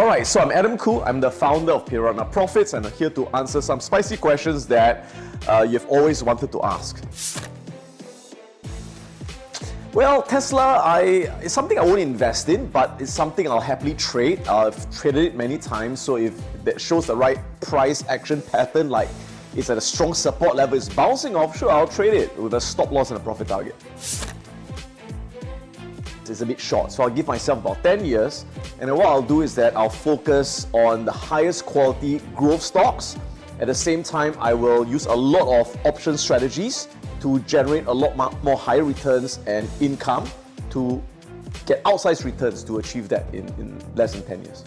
Alright, so I'm Adam Khoo. I'm the founder of Piranha Profits, and I'm here to answer some spicy questions that you've always wanted to ask. Well, Tesla, it's something I won't invest in, but it's something I'll happily trade. I've traded it many times, so if that shows the right price action pattern, like it's at a strong support level, it's bouncing off, sure, I'll trade it with a stop loss and a profit target. It's a bit short, so I'll give myself about 10 years, and then what I'll do is that I'll focus on the highest quality growth stocks. At the same time, I will use a lot of option strategies to generate a lot more higher returns and income to get outsized returns to achieve that in less than 10 years.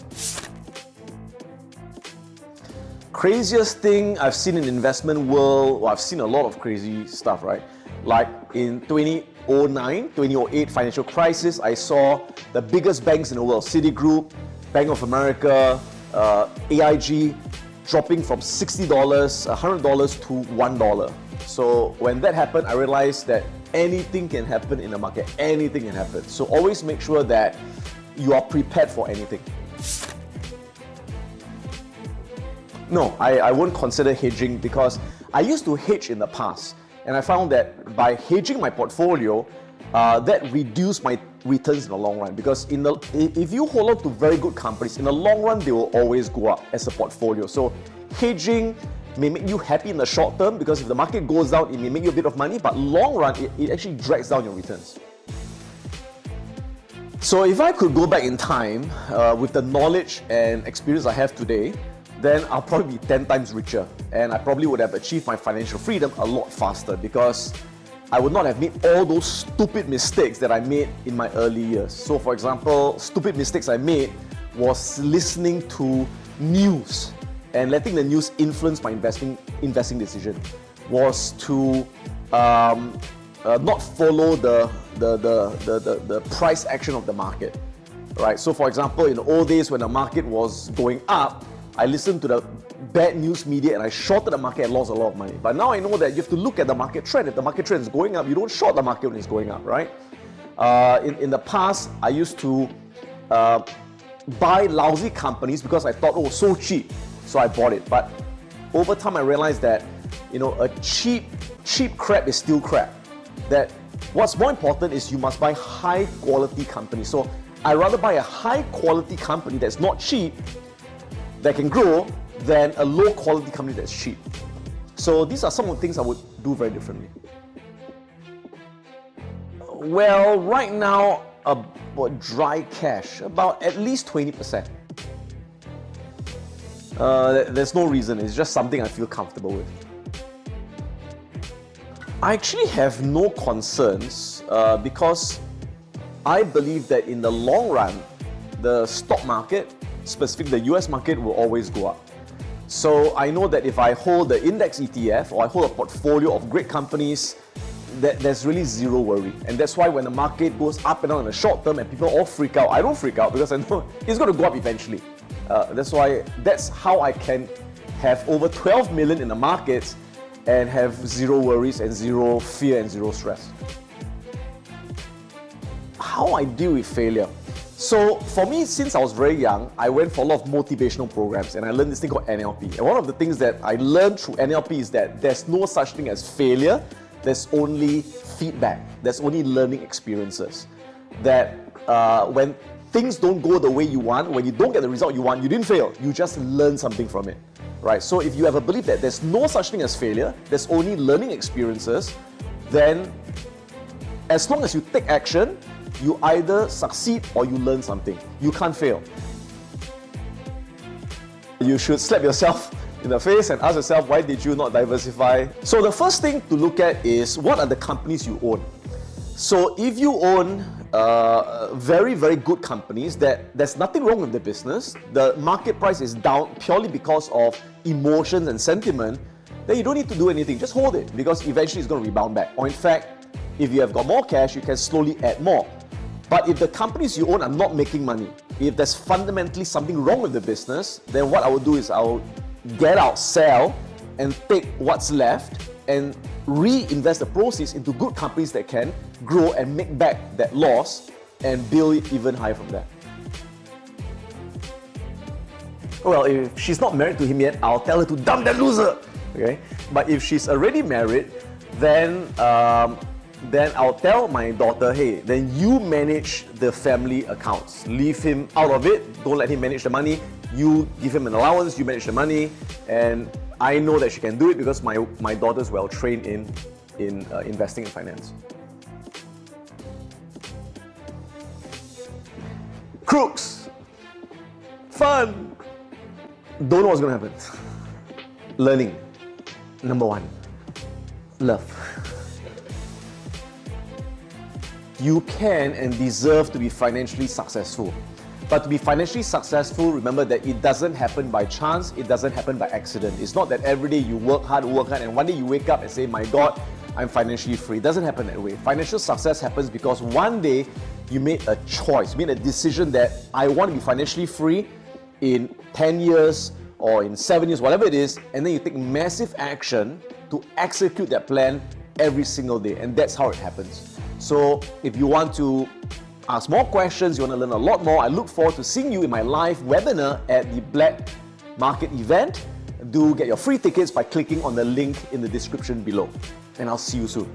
Craziest thing I've seen in the investment world, well, I've seen a lot of crazy stuff, right? Like in 2008 financial crisis, I saw the biggest banks in the world, Citigroup, Bank of America, AIG, dropping from $60, $100 to $1. So when that happened, I realized that anything can happen in the market, anything can happen. So always make sure that you are prepared for anything. No, I won't consider hedging because I used to hedge in the past. And I found that by hedging my portfolio, that reduced my returns in the long run. Because if you hold on to very good companies, in the long run, they will always go up as a portfolio. So hedging may make you happy in the short term because if the market goes down, it may make you a bit of money, but long run, it actually drags down your returns. So if I could go back in time with the knowledge and experience I have today, then I'll probably be 10 times richer, and I probably would have achieved my financial freedom a lot faster because I would not have made all those stupid mistakes that I made in my early years. So for example, stupid mistakes I made was listening to news and letting the news influence my investing decision, was to not follow the price action of the market, right? So for example, in the old days when the market was going up, I listened to the bad news media and I shorted the market and lost a lot of money. But now I know that you have to look at the market trend. If the market trend is going up, you don't short the market when it's going up, right? In the past, I used to buy lousy companies because I thought, oh, so cheap, so I bought it. But over time, I realized that, a cheap crap is still crap. That what's more important is you must buy high quality companies. So I'd rather buy a high quality company that's not cheap, that can grow, than a low quality company that's cheap. So these are some of the things I would do very differently. Well, right now, about dry cash, about at least 20%. There's no reason, it's just something I feel comfortable with. I actually have no concerns because I believe that in the long run, the stock market, specifically the US market, will always go up. So I know that if I hold the index ETF or I hold a portfolio of great companies, there's really zero worry. And that's why when the market goes up and down in the short term and people all freak out, I don't freak out because I know it's going to go up eventually. That's how I can have over 12 million in the markets and have zero worries and zero fear and zero stress. How I deal with failure. So for me, since I was very young, I went for a lot of motivational programs and I learned this thing called NLP. And one of the things that I learned through NLP is that there's no such thing as failure, there's only feedback, there's only learning experiences. That when things don't go the way you want, when you don't get the result you want, you didn't fail, you just learned something from it, right? So if you have a belief that there's no such thing as failure, there's only learning experiences, then as long as you take action, you either succeed or you learn something. You can't fail. You should slap yourself in the face and ask yourself, why did you not diversify? So the first thing to look at is what are the companies you own. So if you own very, very good companies that there's nothing wrong with the business, the market price is down purely because of emotions and sentiment, then you don't need to do anything. Just hold it because eventually it's going to rebound back. Or in fact, if you have got more cash, you can slowly add more. But if the companies you own are not making money, if there's fundamentally something wrong with the business, then what I will do is I will get out, sell, and take what's left and reinvest the proceeds into good companies that can grow and make back that loss and build it even higher from there. Well, if she's not married to him yet, I'll tell her to dump that loser. Okay? But if she's already married, then I'll tell my daughter, hey, then you manage the family accounts. Leave him out of it. Don't let him manage the money. You give him an allowance, you manage the money. And I know that she can do it because my daughter's well trained in investing in finance. Crooks. Fun. Don't know what's going to happen. Learning. Number one. Love. You can and deserve to be financially successful. But to be financially successful, remember that it doesn't happen by chance, it doesn't happen by accident. It's not that every day you work hard, and one day you wake up and say, my God, I'm financially free. It doesn't happen that way. Financial success happens because one day you made a choice, made a decision that I want to be financially free in 10 years or in 7 years, whatever it is, and then you take massive action to execute that plan every single day. And that's how it happens. So if you want to ask more questions, you want to learn a lot more, I look forward to seeing you in my live webinar at the Black Market event. Do get your free tickets by clicking on the link in the description below. And I'll see you soon.